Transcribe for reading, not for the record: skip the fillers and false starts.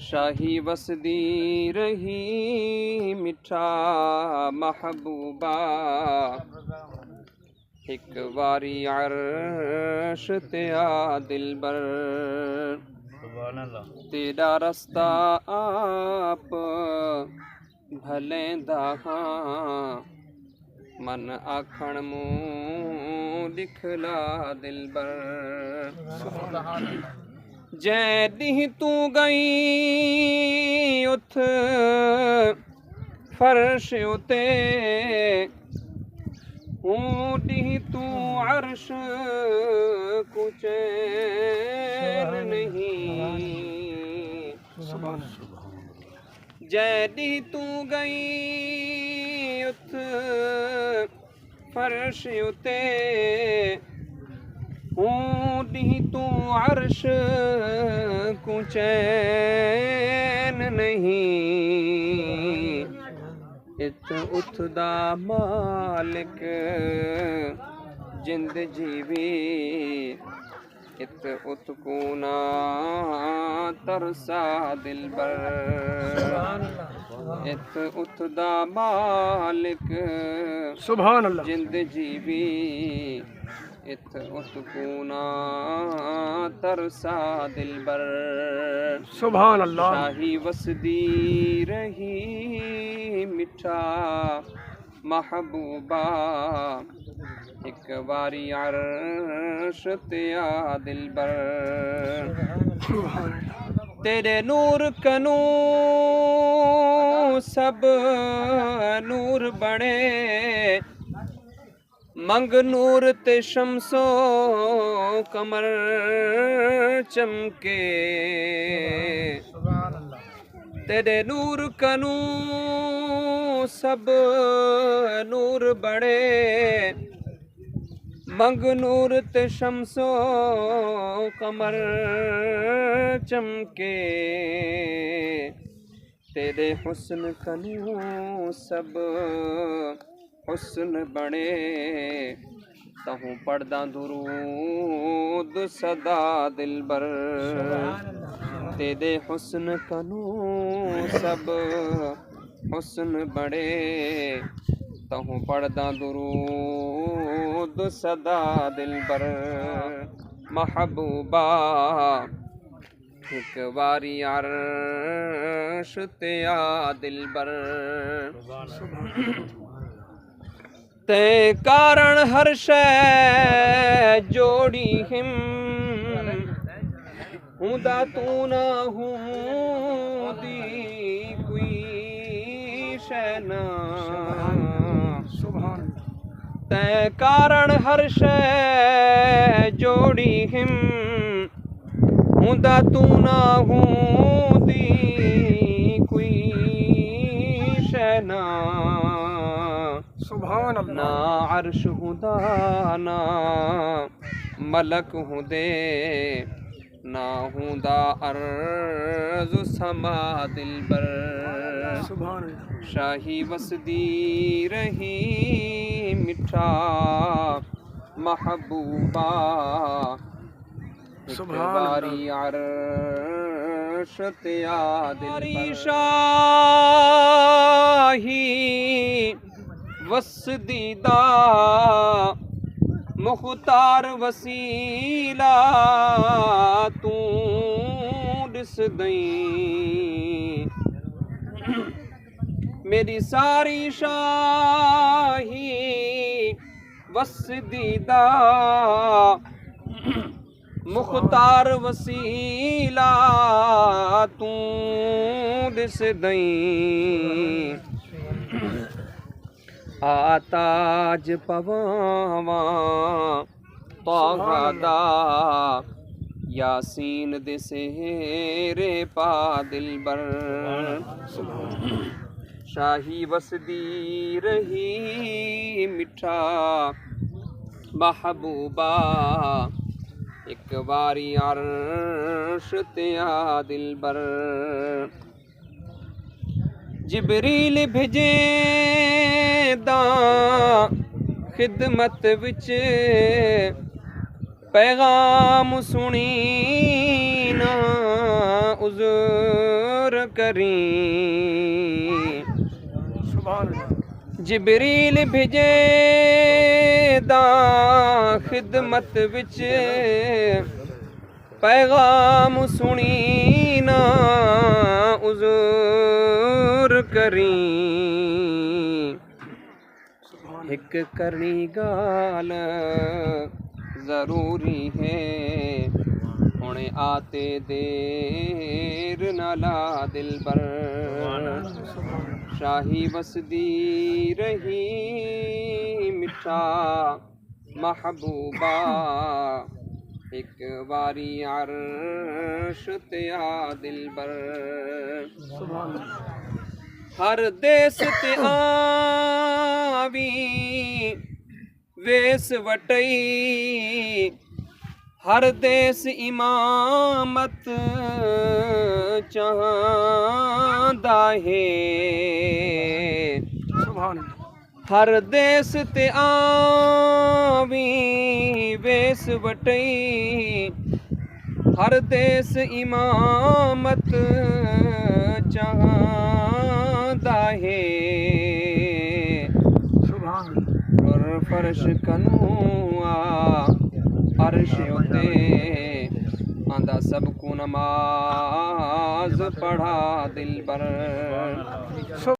शाही वसदी रही मिठा महबूबा, एक वारी अर्श ते आ दिलबर, तेरा रस्ता आप भलेंदा हाँ, मन आखण मूं दिखला दिलबर। जै ॾींह तूं गई उथ फर्श उते, हूं ॾींह तूं अर्श को चैन नहीं। जै ॾींह तूं गई उथ फर्श उते, हूं ॾींह तूं अर्श को चैन नहीं। इत उथ दा मालिक जिंद जीवी, इत उत को ना तरसा दिलबर। इत उत दा मालिक सुभान अल्लाह जिंद जीवी, इत उत को ना तरसा दिलबर। सुभान अल्लाह। शाही वसदी रही मिठा महबूबा, एक वारी अर्श ते आ दिलबर। तेरे नूर कनू सब नूर बने, मंग नूर ते शम्सो कमर चमके। तेरे नूर कनू सब नूर बड़े, मंग नूर ते शम्सो कमर चमके। तेरे हुस्न कनू सब हुस्न बने, तहूं पढ़दा दुरूद सदा दिलबर। तेरे हुस्न कनू सब हुस्न बड़े, तहूं पढ़दा दुरूद सदा दिलबर। महबूबा एक वारी अर्श ते आ दिलबर। ते कारण हर शै जोड़ी हिम, हुंदा तू ना हुंदी कोई शै ना। ते कारण हर शै जोड़ी हिम, हुंदा तू ना हुंदी कोई शै ना। सुभान अल्लाह। ना अर्श हुंदा ना मलक हुंदे, ना हुंदा अर्ज़ समा दिलबर। सुभान अल्लाह। शाही वसदी रही मिठा महबूबा, एक वारी अर्श ते आ दिलबर। शाही वसदी दा मुख्तार वसीला तू दिस दई। मेरी सारी शाही वसदी दा मुख्तार वसीला तू दिस दई। आताज पवावा तौहा दा, यासीन दे सेहरे पा दिलबर। शाही वसदी रही मिठा महबूबा, एक वारी अर्श ते आ दिलबर। जिबरील भेजे दा खिदमत विच, पैगाम सुनी ना उज़ूर करी सुभान अल्लाह जिबरील भिजे दा खिदमत विच पैगाम सुनी ना उज़ूर करी हिक करनी गाल ज़रूरी है हुणे आते देर नाला दिल बर शाही वसदी रही मिठा महबूबा एक वारी अर्श ते आ दिल बर सुभान अल्लाह हर देश ते आवी वेस वटई हर देश इमामत चाहंदा है सुभान अल्लाह हर देश ते आवी वेस वटई हर देश इमामत चाहंदा है सुभान अल्लाह और फर्श कनूआ अर्श उते आंदा सब को नमाज पढ़ा दिल बर